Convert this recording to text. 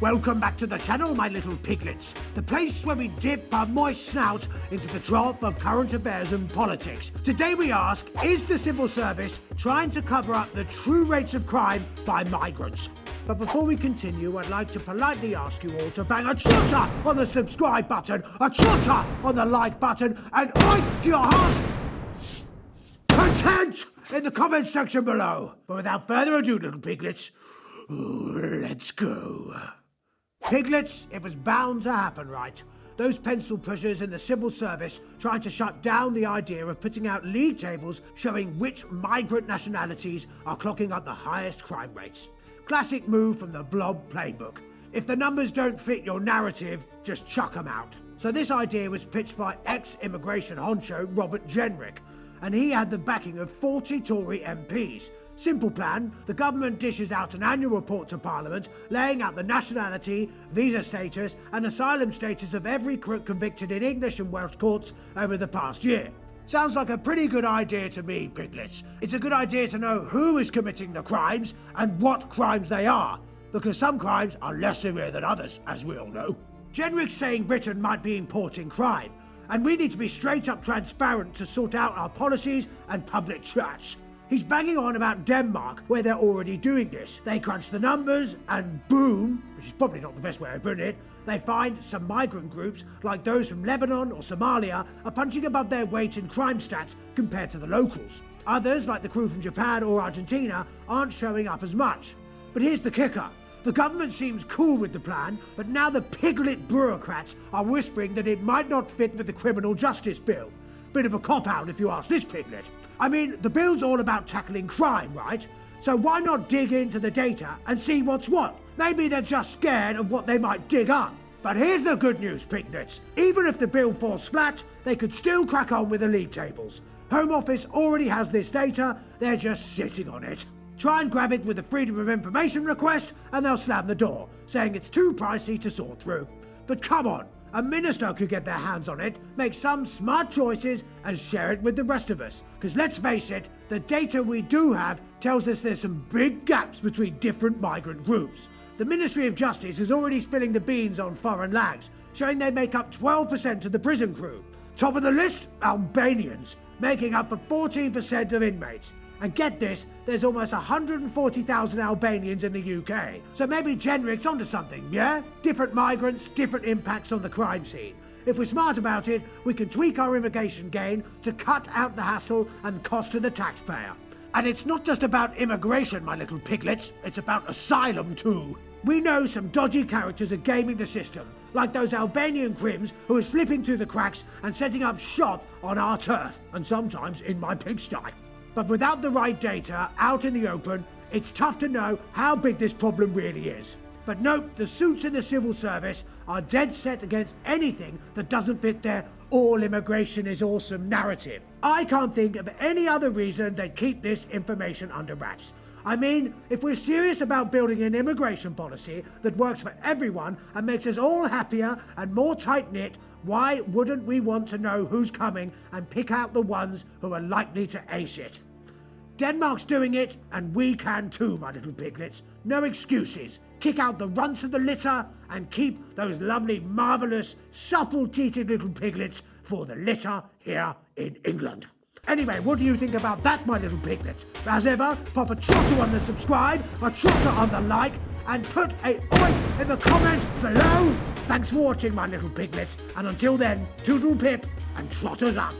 Welcome back to the channel, my little piglets. The place where we dip our moist snout into the trough of current affairs and politics. Today we ask, is the civil service trying to cover up the true rates of crime by migrants? But before we continue, I'd like to politely ask you all to bang a trotter on the subscribe button, a trotter on the like button, and oink to your hearts content in the comments section below. But without further ado, little piglets, let's go. Piglets, it was bound to happen, right? Those pencil pushers in the civil service trying to shut down the idea of putting out league tables showing which migrant nationalities are clocking up the highest crime rates. Classic move from the Blob playbook. If the numbers don't fit your narrative, just chuck them out. So this idea was pitched by ex-immigration honcho Robert Jenrick, and he had the backing of 40 Tory MPs. Simple plan, the government dishes out an annual report to Parliament laying out the nationality, visa status and asylum status of every crook convicted in English and Welsh courts over the past year. Sounds like a pretty good idea to me, piglets. It's a good idea to know who is committing the crimes and what crimes they are, because some crimes are less severe than others, as we all know. Jenrick's saying Britain might be importing crime, and we need to be straight up transparent to sort out our policies and public chats. He's banging on about Denmark, where they're already doing this. They crunch the numbers and boom, which is probably not the best way of putting it, they find some migrant groups, like those from Lebanon or Somalia, are punching above their weight in crime stats compared to the locals. Others, like the crew from Japan or Argentina, aren't showing up as much. But here's the kicker. The government seems cool with the plan, but now the piglet bureaucrats are whispering that it might not fit with the criminal justice bill. Bit of a cop-out if you ask this piglet. I mean, the bill's all about tackling crime, right? So why not dig into the data and see what's what? Maybe they're just scared of what they might dig up. But here's the good news, piglets. Even if the bill falls flat, they could still crack on with the league tables. Home Office already has this data, they're just sitting on it. Try and grab it with a Freedom of Information request and they'll slam the door, saying it's too pricey to sort through. But come on, a minister could get their hands on it, make some smart choices and share it with the rest of us. Because let's face it, the data we do have tells us there's some big gaps between different migrant groups. The Ministry of Justice is already spilling the beans on foreign lags, showing they make up 12% of the prison crew. Top of the list, Albanians, making up for 14% of inmates. And get this, there's almost 140,000 Albanians in the UK. So maybe Jenrick's onto something, yeah? Different migrants, different impacts on the crime scene. If we're smart about it, we can tweak our immigration game to cut out the hassle and cost to the taxpayer. And it's not just about immigration, my little piglets, it's about asylum too. We know some dodgy characters are gaming the system, like those Albanian crims who are slipping through the cracks and setting up shop on our turf, and sometimes in my pigsty. But without the right data out in the open, it's tough to know how big this problem really is. But note, the suits in the civil service are dead set against anything that doesn't fit their all immigration is awesome narrative. I can't think of any other reason they'd keep this information under wraps. I mean, if we're serious about building an immigration policy that works for everyone and makes us all happier and more tight-knit, why wouldn't we want to know who's coming and pick out the ones who are likely to ace it? Denmark's doing it, and we can too, my little piglets. No excuses. Kick out the runts of the litter and keep those lovely, marvellous, supple-teated little piglets for the litter here in England. Anyway, what do you think about that, my little piglets? As ever, pop a trotter on the subscribe, a trotter on the like, and put a oink in the comments below. Thanks for watching, my little piglets, and until then, toodle pip and trotters up.